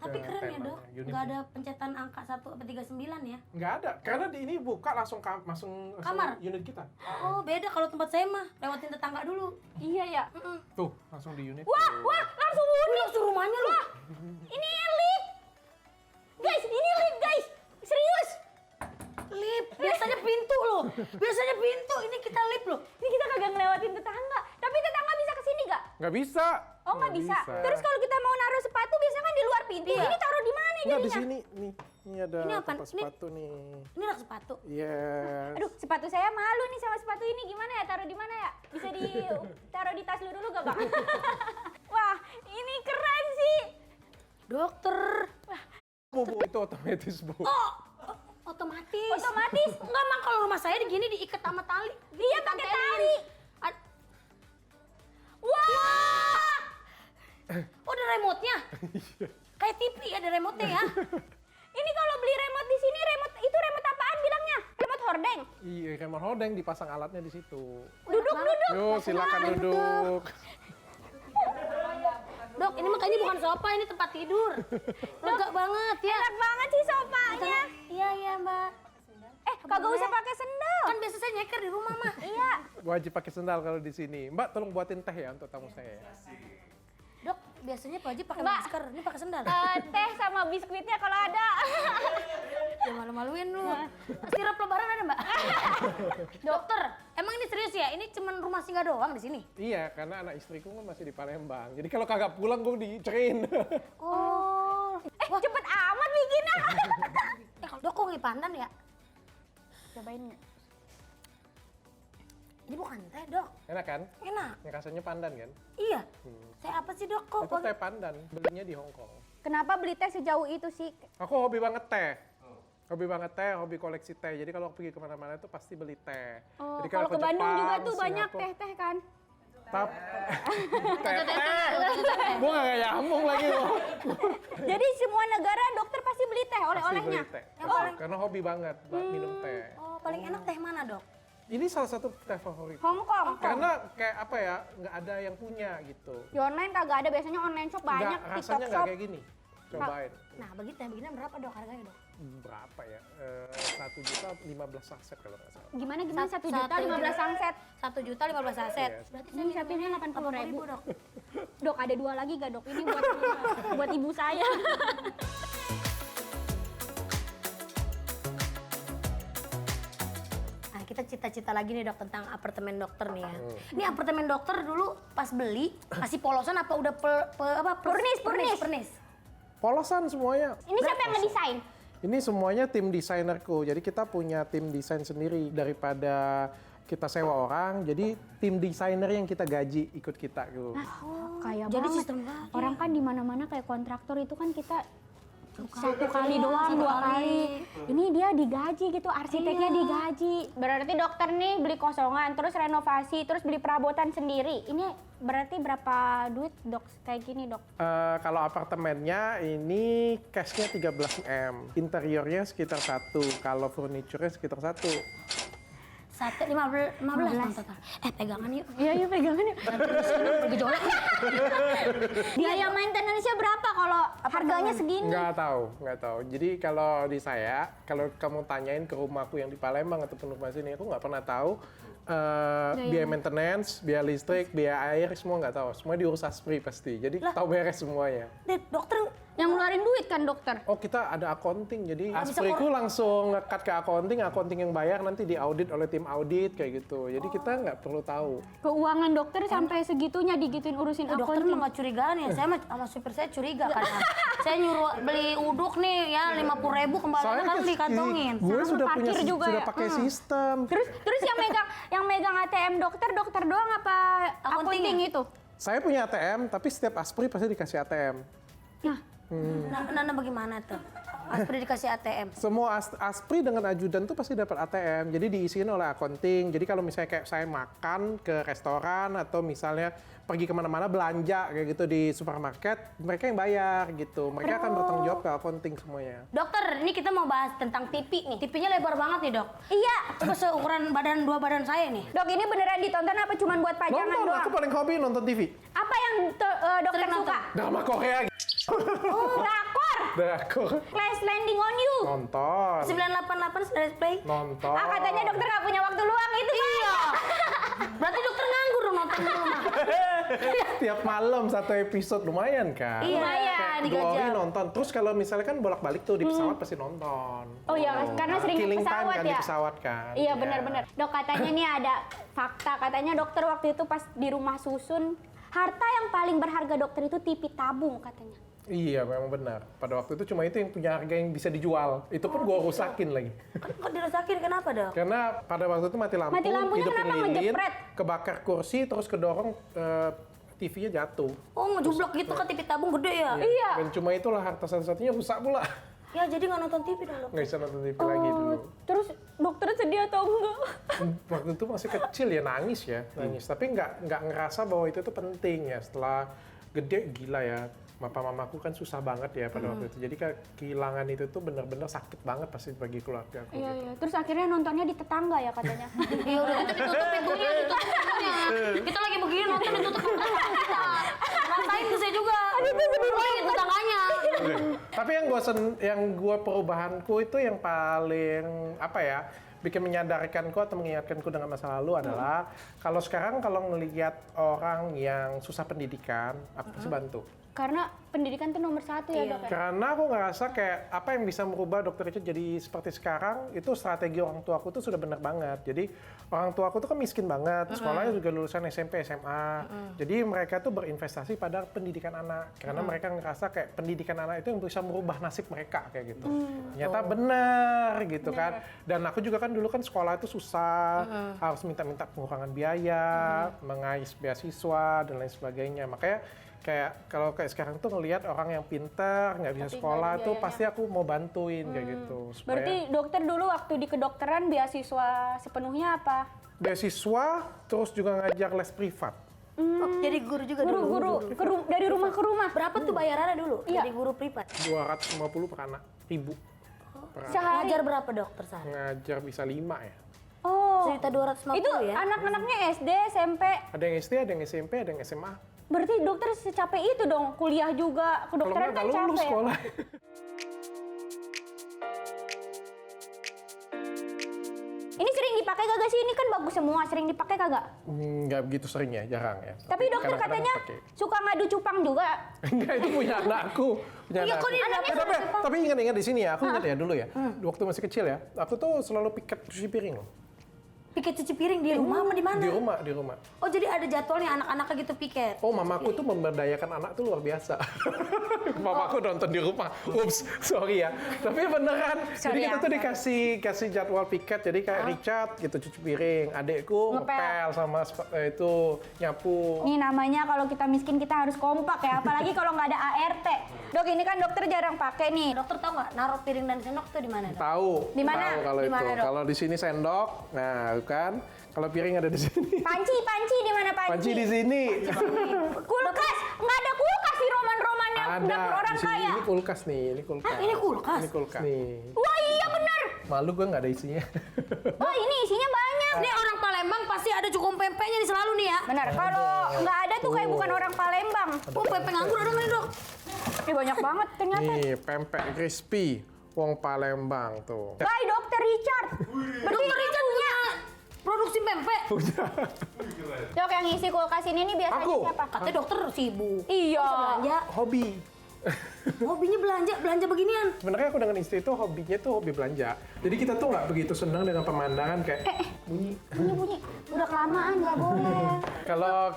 Tapi keren ya dok, nggak ada pencetan angka 1/39 ya? Nggak ada, karena di ini buka langsung Kamar? unit kita. Oh beda kalau tempat saya mah, lewatin tetangga dulu. Iya ya. Tuh, langsung di unit. Wah, langsung unit. Langsung rumahnya lu. Ini lift. Guys, ini lift guys. Serius. Lift, biasanya pintu loh. Biasanya pintu, ini kita lift loh. Ini kita kagak ngelewatin tetangga. Tapi tetangga bisa kesini gak? Nggak bisa. Oh nggak bisa. Terus kalau kita mau naruh sepatu biasanya kan di luar pintu. Iya. Ini taruh di mana Nggak, jadinya? di sini. Nih, ini ada Ini apaan? tempat sepatu nih. Ini rak sepatu. Yes. Aduh, sepatu saya malu nih sama sepatu ini. Gimana ya? Taruh di mana ya? Bisa ditaruh di tas lu dulu gak, Bang? Wah, ini keren sih. Dokter. Bu, itu otomatis, Bu. Oh, otomatis. Otomatis. Enggak mah kalau rumah saya digini diikat sama tali. Dia pakai tali. Wah! Oh, ada remote-nya. Kayak TV ada remote-nya ya. Ini kalau beli remote di sini, itu remote apaan bilangnya? Remote hordeng. Iya, kamar hordeng dipasang alatnya di situ. Duduk. Yuk, silakan duduk. Dok, ini makanya bukan sofa, ini tempat tidur. Lega banget ya. Enak banget sih sofanya. Iya, Mbak. Kagak usah pakai sendal. Kan biasa saya nyeker di rumah mah. Iya. Wajib pakai sendal kalau di sini. Mbak, tolong buatin teh ya untuk tamu saya. Dok, biasanya Pak Haji pakai Mbak. masker, ini pakai sendal. Teh sama biskuitnya kalau ada. Ya malu-maluin lu. Sirup lebaran ada, Mbak? Dokter, emang ini serius ya? Ini cuman rumah singgah doang di sini? Iya, karena anak istriku kan masih di Palembang. Jadi kalau kagak pulang, gue dicerain. Oh. Wah, Cepet amat bikinnya. kalau dok kok nggak pandan ya? Cobain. Ini bukan teh, Dok. Enak kan? Enak. Yang rasanya pandan kan? Iya. Teh apa sih, Dok? Kok Itu teh pandan, belinya di Hong Kong. Kenapa beli teh sejauh itu sih? Aku hobi banget teh. Hobi banget teh, hobi koleksi teh. Jadi kalau pergi kemana-mana itu pasti beli teh. Oh, Jadi kalau ke Bandung juga tuh banyak Singapura- teh-teh kan? Teh. Gue gak nyambung lagi loh. Jadi semua negara dokter pasti beli teh oleh-olehnya. Pasti beli teh. Yang Pasti. paling- Karena hobi banget minum teh. Oh, paling enak teh mana, Dok? Ini salah satu teh favorit. Hong Kong. Karena kayak apa ya, nggak ada yang punya gitu. Di online kagak ada, biasanya online shop banyak, Nggak, TikTok rasanya nggak shop. kayak gini. Cobain. Nah, begitu teh begini berapa, Dok, harganya, Dok? Berapa ya? 1.015.000 saset kalau nggak salah. Gimana 1 juta Satu 15 sangset. 1.015.000 saset. Yes. Berarti Ini satunya 80.000. Dok. Dok, ada 2 lagi gak dok? Ini buat ibu saya. Nah, kita cita-cita lagi nih, Dok, tentang apartemen dokter nih ya. Ini apartemen dokter dulu pas beli masih polosan apa udah pernis? Polosan semuanya. Ini siapa yang ngedesain? Ini semuanya tim desainerku. Jadi kita punya tim desain sendiri daripada kita sewa orang. Jadi tim desainer yang kita gaji ikut kita gitu. Kayak Jadi banget. sistem banget. Orang kan di mana-mana kayak kontraktor itu kan kita 1 kali doang, 2 kali. Ini dia digaji gitu, arsiteknya digaji. Berarti dokter nih beli kosongan, terus renovasi, terus beli perabotan sendiri. Ini berarti berapa duit dok kayak gini dok? Kalau apartemennya ini cashnya 13 M, interiornya sekitar 1, kalau furniture-nya sekitar 1. 15 total. Pegangan yuk. Iya pegangan ya. Gejolak. Biaya maintenance-nya berapa kalau harganya segini? Nggak tahu. Jadi kalau di saya, kalau kamu tanyain ke rumahku yang di Palembang ataupun rumah sini, aku nggak pernah tahu biaya maintenance, biaya listrik, biaya air, semua nggak tahu. Semua diurus Aspri pasti. Jadi tahu beres semuanya. Dokter Yang ngeluarin duit kan dokter? Oh kita ada accounting, jadi bisa Aspriku langsung nge-cut ke accounting yang bayar nanti diaudit oleh tim audit kayak gitu. Jadi kita nggak perlu tahu. Keuangan dokter sampai segitunya digituin urusin dokter accounting. mah nggak curigaan ya. Saya sama supir saya curiga kan. Saya nyuruh beli uduk nih ya 50.000 kembali kan dikantongin. Gue Sama sudah parkir punya juga sudah ya? pakai sistem. Terus yang megang ATM dokter doang apa accounting itu? Saya punya ATM, tapi setiap Aspri pasti dikasih ATM. Nah, Nah, bagaimana tuh? Aspri dikasih ATM. Semua Aspri dengan ajudan tuh pasti dapat ATM. Jadi diisiin oleh accounting. Jadi kalau misalnya kayak saya makan ke restoran atau misalnya pergi kemana-mana belanja kayak gitu di supermarket, mereka yang bayar gitu. Mereka akan bertanggung jawab ke accounting semuanya. Dokter, ini kita mau bahas tentang TV nih. TV-nya lebar banget nih, Dok. Iya. Coba seukuran dua badan saya nih. Dok, ini beneran ditonton apa cuma buat pajangan Nonton, doang? aku paling hobi nonton TV. Apa yang dokter Sering suka? Drama Korea. Drakor. Drakor. Class Landing on You. Nonton. 988 sudah play. Nonton. Ah, katanya dokter nggak punya waktu luang itu. Iya. Berarti dokter nganggur dong nonton di rumah. Tiap malam satu episode lumayan kan? Iya, lumayan, tiga Glory jam. nonton. Terus kalau misalnya kan bolak-balik tuh di pesawat pasti nonton. Oh iya, karena sering di Killing time pesawat kan ya. di pesawat kan. Iya benar-benar. Dok, katanya nih ada fakta, katanya dokter waktu itu pas di rumah susun, harta yang paling berharga dokter itu TV tabung katanya. Iya, memang benar. Pada waktu itu cuma itu yang punya harga yang bisa dijual. Itu pun gua rusakin lagi. Kok dirasakin kenapa, Dok? Karena pada waktu itu mati lampu, Mati lampunya hidupin kenapa lilin, ngejepret? kebakar kursi, terus kedorong TV-nya jatuh. Oh, ngejublok gitu kan TV tabung gede ya? Iya. Dan cuma itulah harta satu-satunya rusak pula. Ya, jadi nggak nonton TV dong, Dok. Nggak bisa nonton TV lagi dulu. Terus dokter sedih atau enggak? Waktu itu masih kecil ya nangis. Tapi nggak ngerasa bahwa itu tuh penting ya. Setelah gede gila ya. Bapak mamaku kan susah banget ya pada waktu itu. Jadi kehilangan itu tuh benar-benar sakit banget pasti bagi keluarga aku. Iya, iya. Terus akhirnya nontonnya di tetangga ya katanya. Iya, udah gitu ditutup pintunya, Kita lagi begini nonton ditutup pintunya. Rasain tuh saya juga. Aduh, itu tetangganya. Tapi yang gua perubahanku itu yang paling apa ya? Bikin menyadarkanku atau mengingatkanku dengan masa lalu adalah kalau sekarang kalau ngelihat orang yang susah pendidikan, aku pasti bantu. Karena pendidikan tuh nomor 1 ya, Dok. Ya? Karena aku ngerasa kayak apa yang bisa merubah dokter Richard jadi seperti sekarang itu strategi orang tua aku tuh sudah benar banget. Jadi orang tua aku tuh kan miskin banget, sekolahnya juga lulusan SMP, SMA. Jadi mereka tuh berinvestasi pada pendidikan anak. Karena mereka ngerasa kayak pendidikan anak itu yang bisa merubah nasib mereka kayak gitu. Ternyata benar gitu kan. Dan aku juga kan dulu kan sekolah itu susah, harus minta-minta pengurangan biaya, mengais beasiswa dan lain sebagainya. Makanya kayak kalau kayak sekarang tuh ngelihat orang yang pintar nggak bisa sekolah tuh pasti aku mau bantuin kayak gitu. Berarti dokter dulu waktu di kedokteran beasiswa sepenuhnya apa? Beasiswa terus juga ngajar les privat. Oh, jadi guru juga dulu. Guru dari rumah ke rumah. Berapa tuh bayarannya dulu? Iya. Jadi guru privat. 250 per anak, ribu. Per anak. Sehari. Ngajar berapa dokter sehari? Ngajar bisa 5 ya. Oh. 1.250 Itu ya? anak-anaknya SD, SMP. Ada yang SD, ada yang SMP, ada yang SMA. Berarti dokter secapek itu dong, kuliah juga, Kalau kedokteran nggak kan lulus capek. sekolah. Ini sering dipakai kagak sih? Ini kan bagus semua, sering dipakai kagak? Nggak begitu sering ya, jarang ya. Tapi dokter kadang-kadang katanya pakai. suka ngadu cupang juga. Enggak, itu punya anakku. Punya Iya, anakku. kok dia anaknya Tapi ingat-ingat di sini ya, aku ingat ya dulu ya. Waktu masih kecil ya, aku tuh selalu piket cuci piring loh. Piket cuci piring di rumah apa di mana? Di rumah. Oh, jadi ada jadwalnya anak-anaknya gitu piket. Oh, mamaku tuh memberdayakan anak tuh luar biasa. Mamaku nonton di rumah. Ups, sorry ya. Tapi beneran. Sorry Jadi kita ya. tuh dikasih jadwal piket. Jadi kayak Richard gitu cuci piring, adekku ngepel sama itu nyapu. Ini namanya kalau kita miskin kita harus kompak ya, apalagi kalau nggak ada ART. Dok, ini kan dokter jarang pakai nih. Dokter tahu nggak naruh piring dan sendok tuh di mana? Dok? Tahu. Di mana? Tahu kalau Di itu. mana, Dok? Kalau di sini sendok. Nah, kan. Kalau piring ada di sini. Panci di mana panci? Panci di sini. Kulkas, nggak ada kulkas di roman-roman yang Ada. dapur orang Di sini. kaya. Ini kulkas nih. Ini kulkas. Hah, ini kulkas? Ini kulkas. Nih. Wah iya bener. Malu gue nggak ada isinya. Wah ini isinya banyak. Nih orang Palembang pasti ada cukup pempeknya nih selalu nih ya. Benar, kalau nggak ada tuh kayak bukan orang Palembang. Oh, pempek nganggur ada nggak nih, Dok? Ini banyak banget ternyata. Nih, pempek crispy. Wong Palembang tuh. Bye Dokter Richard. Dokter Richard punya produksi pempek. Dok, yang ngisi kulkas ini nih biasanya Aku. siapa? Katanya dokter sibuk. Iya. Belanja. Hobi. Hobinya belanja beginian. Sebenarnya aku dengan istri itu hobinya tuh hobi belanja. Jadi kita tuh nggak begitu senang dengan pemandangan kayak bunyi. Bunyi. Udah kelamaan, nggak boleh. Kalau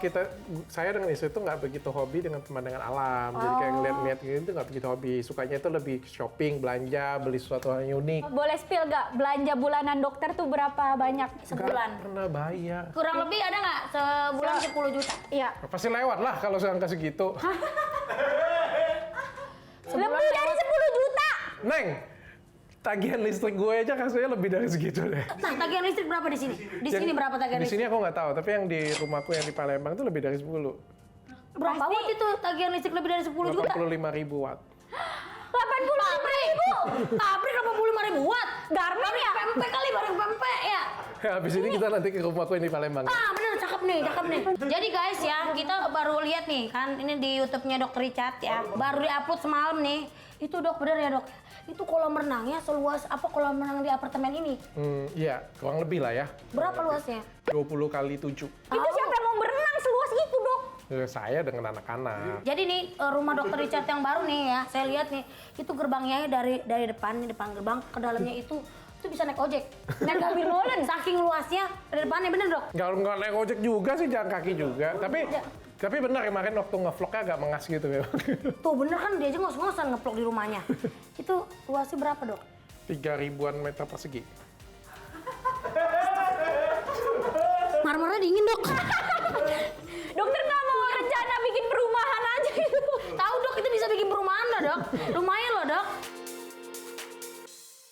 saya dengan istri itu nggak begitu hobi dengan pemandangan alam. Jadi kayak ngeliat-ngeliat gitu nggak begitu hobi. Sukanya itu lebih shopping, belanja, beli sesuatu yang unik. Boleh spill gak? Belanja bulanan dokter tuh berapa banyak? Sebulan. Nggak pernah bayar. Kurang lebih ada nggak sebulan 10 juta? Iya. Pasti lewat lah kalau angka segitu. Lebih dari 10 juta. Neng, tagihan listrik gue aja kasusnya lebih dari segitu deh. Nah, tagihan listrik berapa di sini? Di sini berapa tagihan Di listrik? sini aku nggak tahu, tapi yang di rumahku yang di Palembang itu lebih dari 10. Berapa watt itu tagihan listrik lebih dari 10 juga? 85.000 watt. 85.000. Pabrik 85.000 watt. Garmin ya? PMP kali bareng PMP ya. Habis ini kita nanti ke rumahku yang di Palembang. Ah bener, cakep nih. Jadi guys ya, kita baru lihat nih kan, ini di YouTube-nya Dr. Richard ya. Baru di-upload semalam nih. Itu dok, bener ya dok? Itu kolam renangnya seluas apa kolam renang di apartemen ini? Iya, kurang lebih lah ya. Berapa luasnya? 20 kali 7. Itu siapa yang mau berenang seluas itu, Dok? Saya dengan anak-anak. Jadi nih rumah Dr. Richard yang baru nih ya, saya lihat nih itu gerbangnya dari depan gerbang ke dalamnya itu bisa naik ojek. Naik mobil molen saking luasnya dari depannya, bener dok? Nggak naik ojek juga sih, jalan kaki juga. Tapi benar kemarin waktu ngevlognya agak mengas gitu ya. Tuh bener kan, dia aja ngos-ngosan ngevlog di rumahnya. Itu luasnya berapa dok? 3.000-an meter persegi. Marmernya dingin dok. Dokter nggak mau rencana bikin perumahan aja itu. Tahu dok, itu bisa bikin perumahan loh dok. Lumayan loh dok.